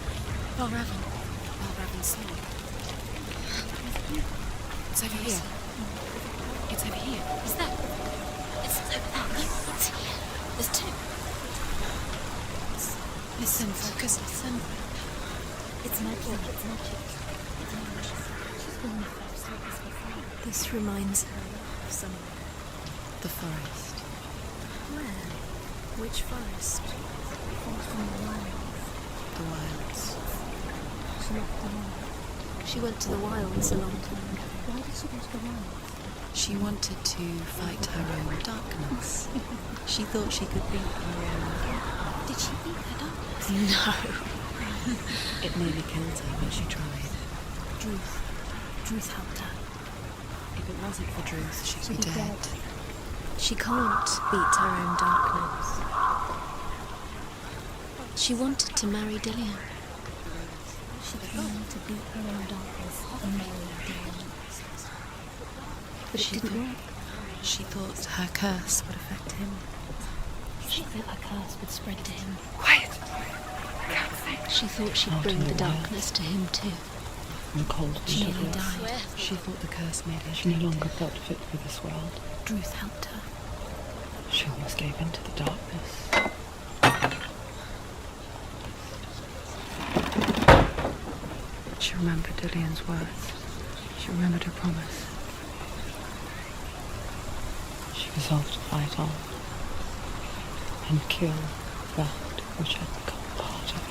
Balravan's song. It's over here. It's over here. Is that? It's over there. No, it's here. There's two. Listen, focus, listen. It's magic. It's magic. This reminds her of somewhere. The forest. Where? Which forest? From the wild. The wilds. She went to the wilds a long time ago. Why did she go to the wilds? She wanted to fight her own darkness. She thought she could beat her own... Did she beat her darkness? No. It nearly killed her, but she tried. Druth helped her. If it wasn't for Druth, she'd be dead. She can't beat her own darkness. She wanted to marry Dillian. She tried to beat her own darkness and marry Dillian. But it didn't work. She thought her curse would affect him. She thought her curse would spread to him. Quiet! She thought she'd bring the darkness to him too. The cold She nearly died. She thought the curse made her. She no longer felt fit for this world. Druth helped her. She almost gave in to the darkness. She remembered Dillian's words. She remembered her promise. She resolved to fight on and kill that which had become part of her.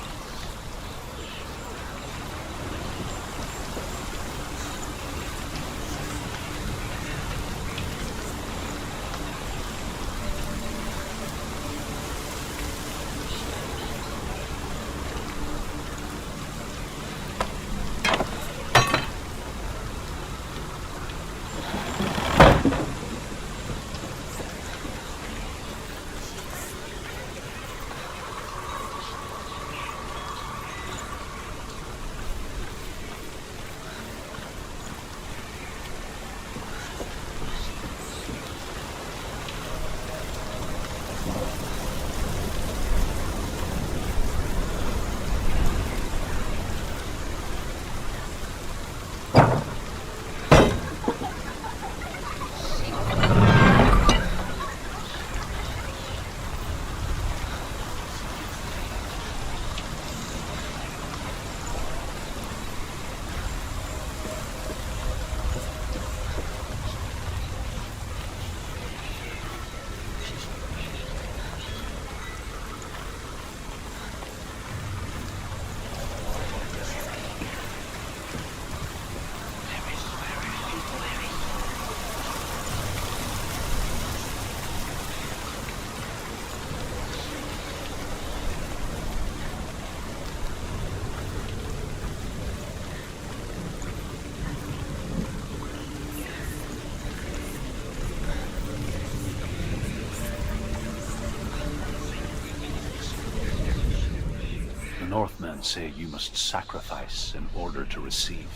Northmen say you must sacrifice in order to receive.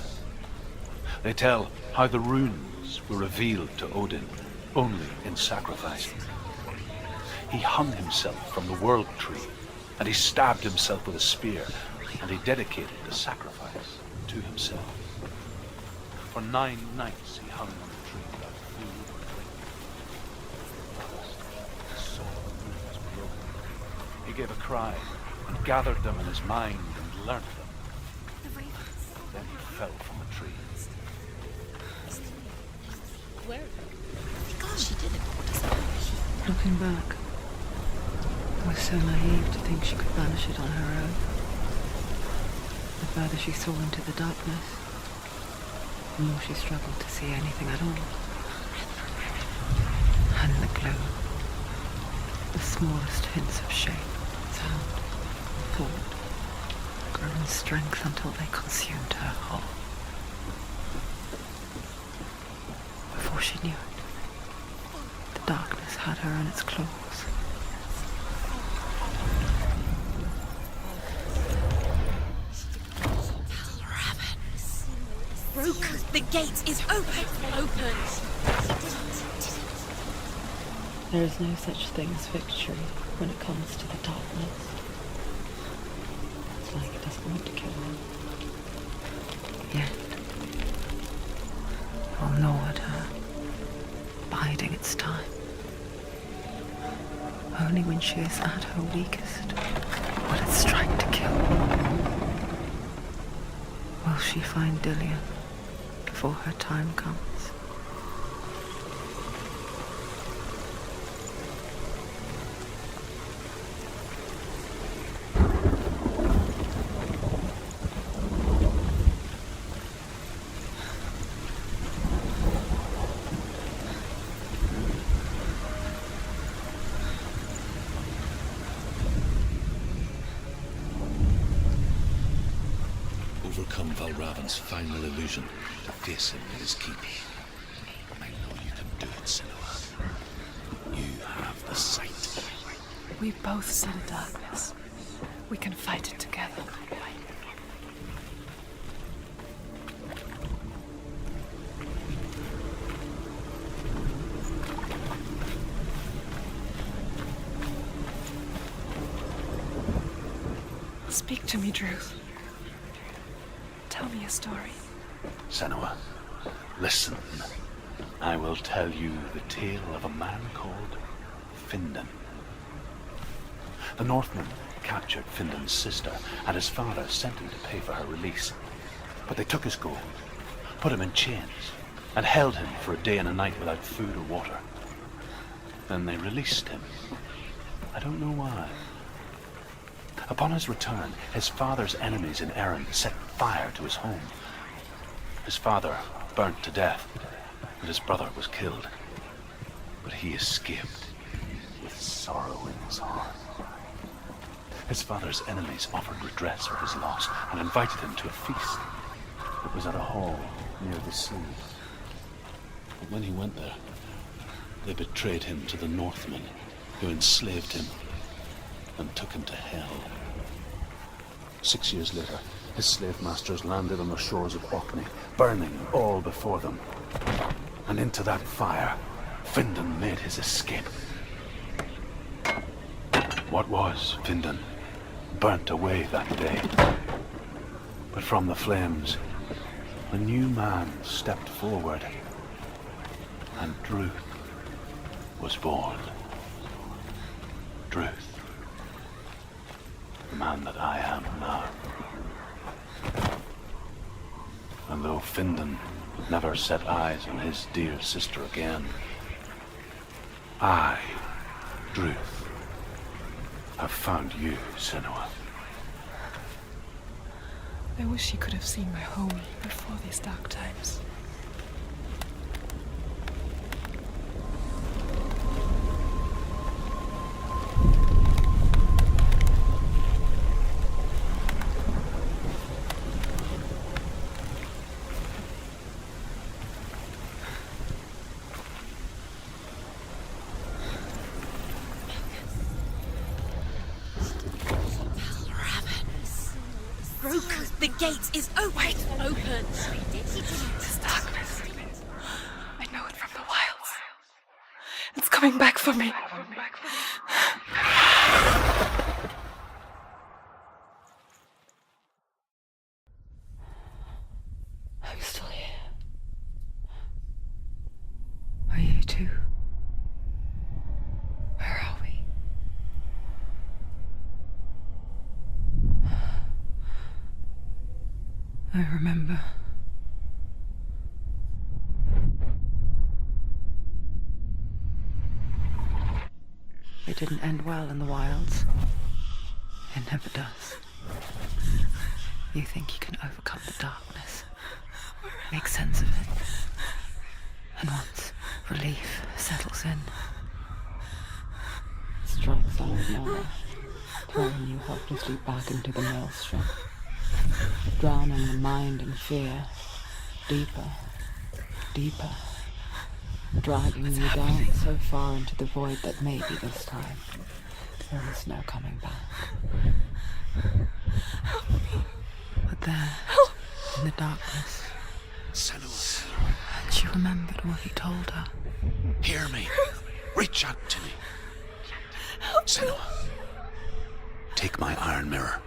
They tell how the runes were revealed to Odin only in sacrifice. He hung himself from the world tree, and he stabbed himself with a spear, and he dedicated the sacrifice to himself. For 9 nights he hung on the tree without food or drink. His soul was broken. He gave a cry and gathered them in his mind and learnt them. Then he fell from the tree. Where? God, she did it. What does that mean? Looking back, I was so naive to think she could banish it on her own. The further she saw into the darkness, the more she struggled to see anything at all. And the glow, the smallest hints of shape, sound, thought, grew in strength until they consumed her whole. Before she knew it, the darkness had her in its claws. Broken. The gate is open. Opened. There is no such thing as victory when it comes to the darkness. It's like it doesn't want to kill them. Yet, it will gnaw at her, biding its time. Only when she is at her weakest will it strike to kill. Will she find Dillian before her time comes? Overcome Valravan's final illusion to face him in his keep. I know you can do it, Senua. You have the sight. We both see the darkness. We can fight it together. Speak to me, Druth. Tell me a story. Senua, listen. I will tell you the tale of a man called Findan. The Northmen captured Findan's sister, and his father sent him to pay for her release. But they took his gold, put him in chains, and held him for a day and a night without food or water. Then they released him. I don't know why. Upon his return, his father's enemies in Erin set fire to his home. His father burnt to death, and his brother was killed. But he escaped with sorrow in his heart. His father's enemies offered redress for his loss and invited him to a feast. It was at a hall near the sea. But when he went there, they betrayed him to the Northmen, who enslaved him and took him to hell. 6 years later, his slave masters landed on the shores of Orkney, burning all before them. And into that fire, Findan made his escape. What was Findan burnt away that day. But from the flames, a new man stepped forward, and Druth was born. Druth. The man that I am now. And though Findan never set eyes on his dear sister again, I, Druth, have found you, Senua. I wish you could have seen my home before these dark times. broken. The gate is open. Open. This darkness. I know it from the wilds. It's coming back for me. I'm still here. Are you too? Where are we? I remember. It didn't end well in the wilds. It never does. You think you can overcome the darkness, make sense of it, and once relief settles in, strikes out of nowhere, throwing you helplessly back into the maelstrom, drowning the mind in fear, deeper, deeper, dragging you down so far into the void that maybe this time there is no coming back. But there, in the darkness, Senua, she remembered what he told her. hear me. Reach out to me. Senua, take my iron mirror.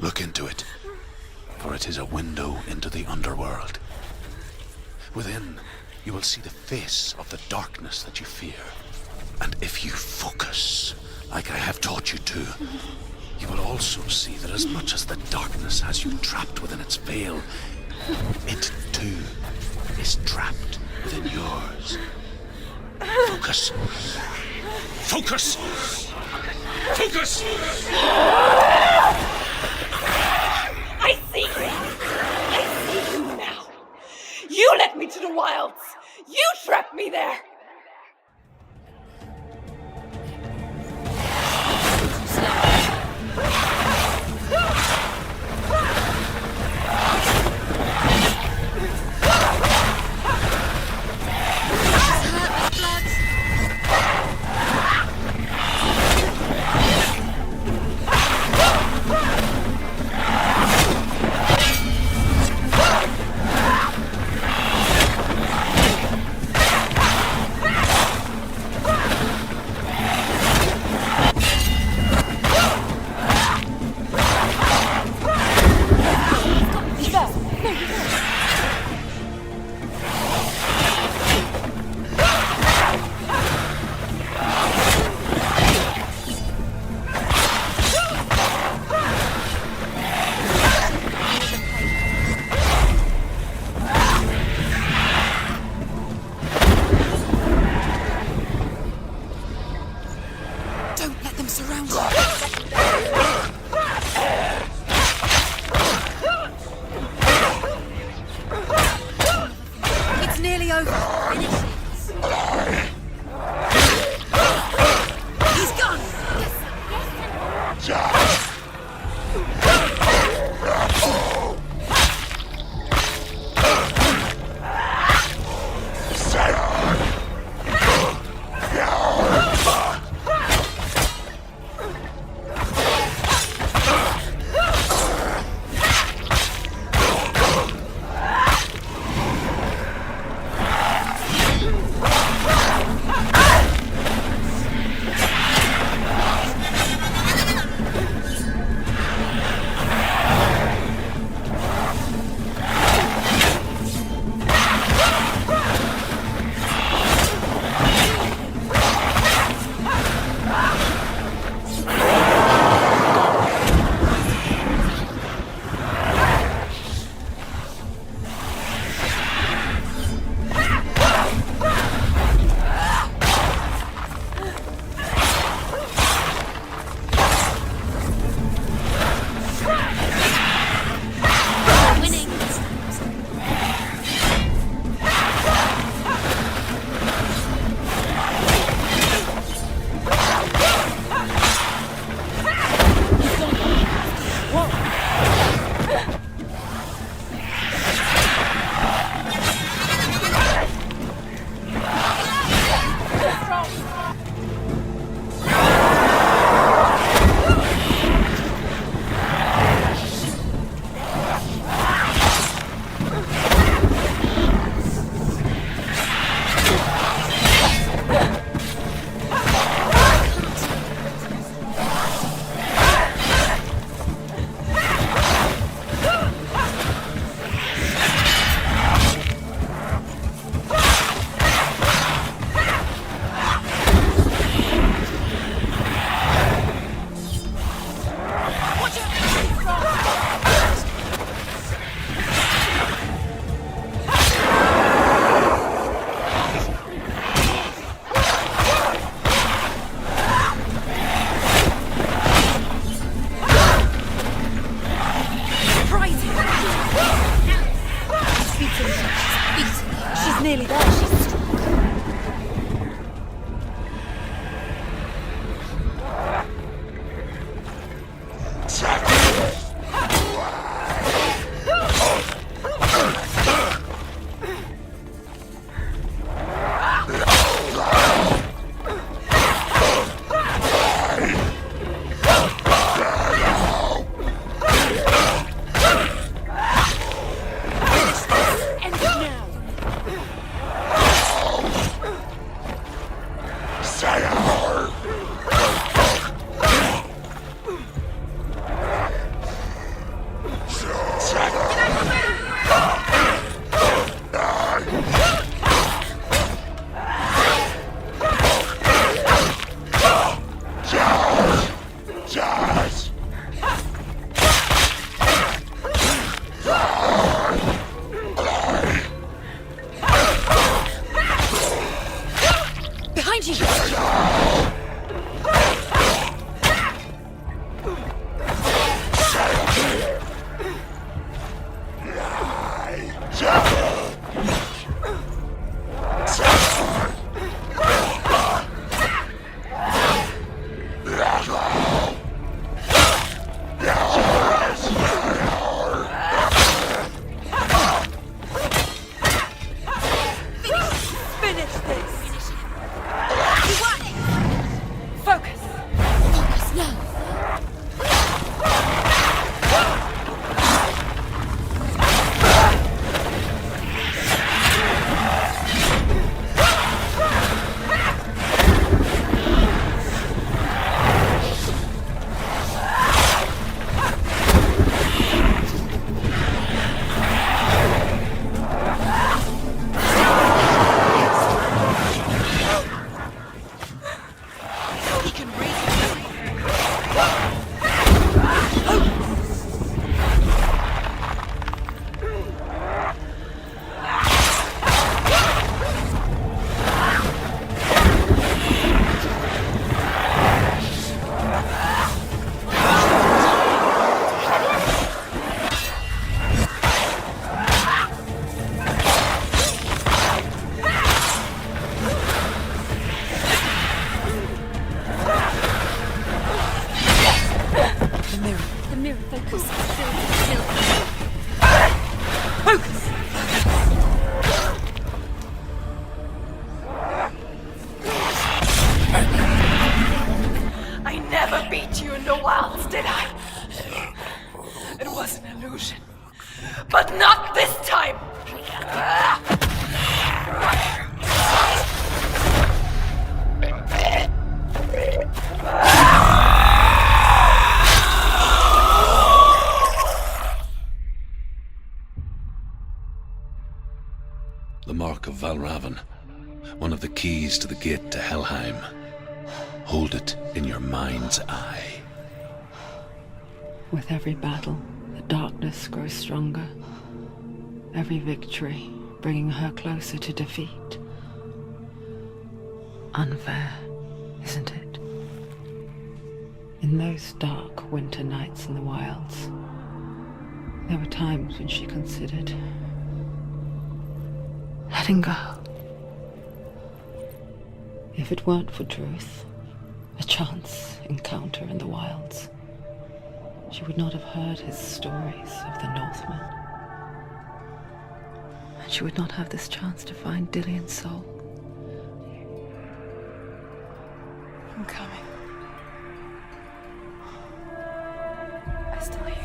Look into it, for it is a window into the underworld. Within, you will see the face of the darkness that you fear. And if you focus, like I have taught you to, you will also see that as much as the darkness has you trapped within its veil, it too is trapped within yours. Focus. Focus! Focus! I see you! I see you now! You led me to the wilds! You trapped me there! Focus. Still. Focus! I never beat you in the wilds, did I? It was an illusion. But not this time! The mark of Valravan, one of the keys to the gate to Helheim. Hold it in your mind's eye. With every battle, the darkness grows stronger. Every victory bringing her closer to defeat. Unfair, isn't it? In those dark winter nights in the wilds, there were times when she considered letting go. If it weren't for truth, a chance encounter in the wilds, she would not have heard his stories of the Northmen. And she would not have this chance to find Dillion's soul. I'm coming. I still hear you.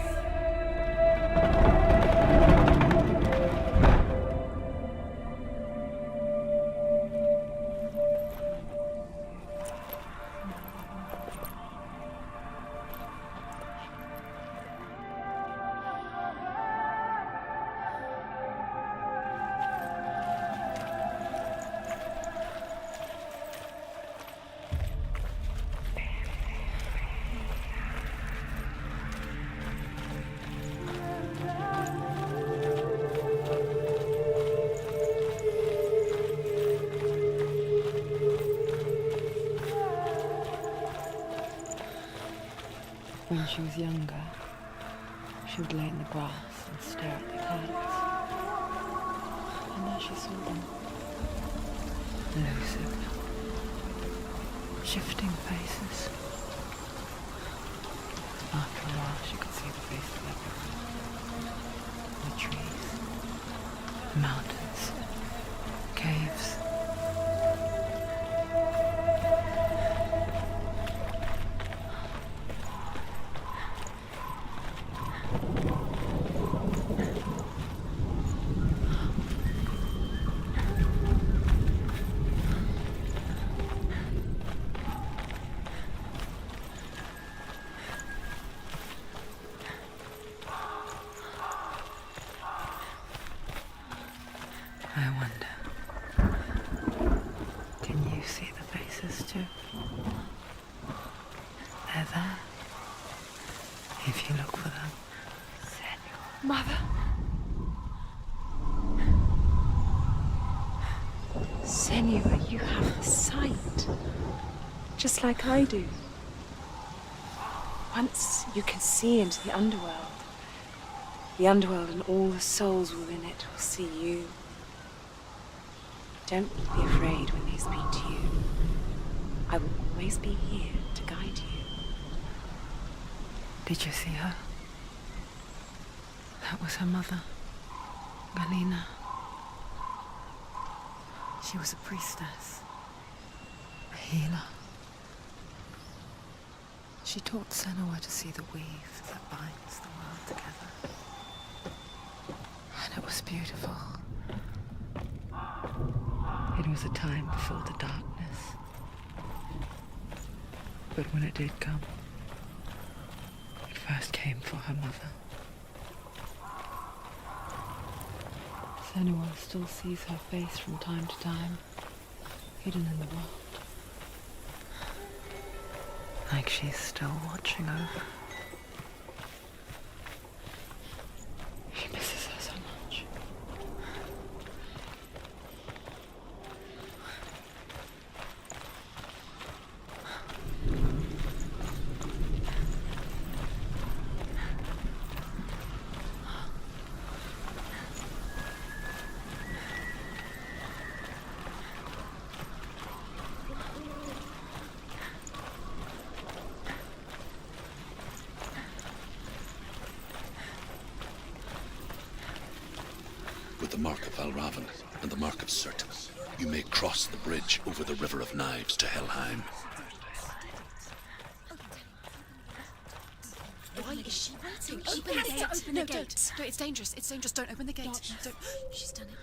When she was younger, she would lay in the grass and stare at the clouds. And now she saw them. Elusive, shifting faces. After a while, she could see the faces everywhere. The trees, the mountains, caves. I wonder, can you see the faces too? They're there, if you look for them. Senua. Mother. Senua, you have the sight, just like I do. Once you can see into the underworld and all the souls within it will see you. Don't be afraid when they speak to you. I will always be here to guide you. Did you see her? That was her mother, Melina. She was a priestess, a healer. She taught Senua to see the weave that binds the world together. And it was beautiful. It was a time before the darkness. But when it did come, it first came for her mother. Senua still sees her face from time to time, hidden in the world. Like she's still watching over. She misses her so much. the mark of Valravan and the mark of Surt, you may cross the bridge over the River of Knives to Helheim. Why is she waiting? Open the gate. Open the gate. No, it's dangerous. It's dangerous. Don't open the gate. Don't. She's done it.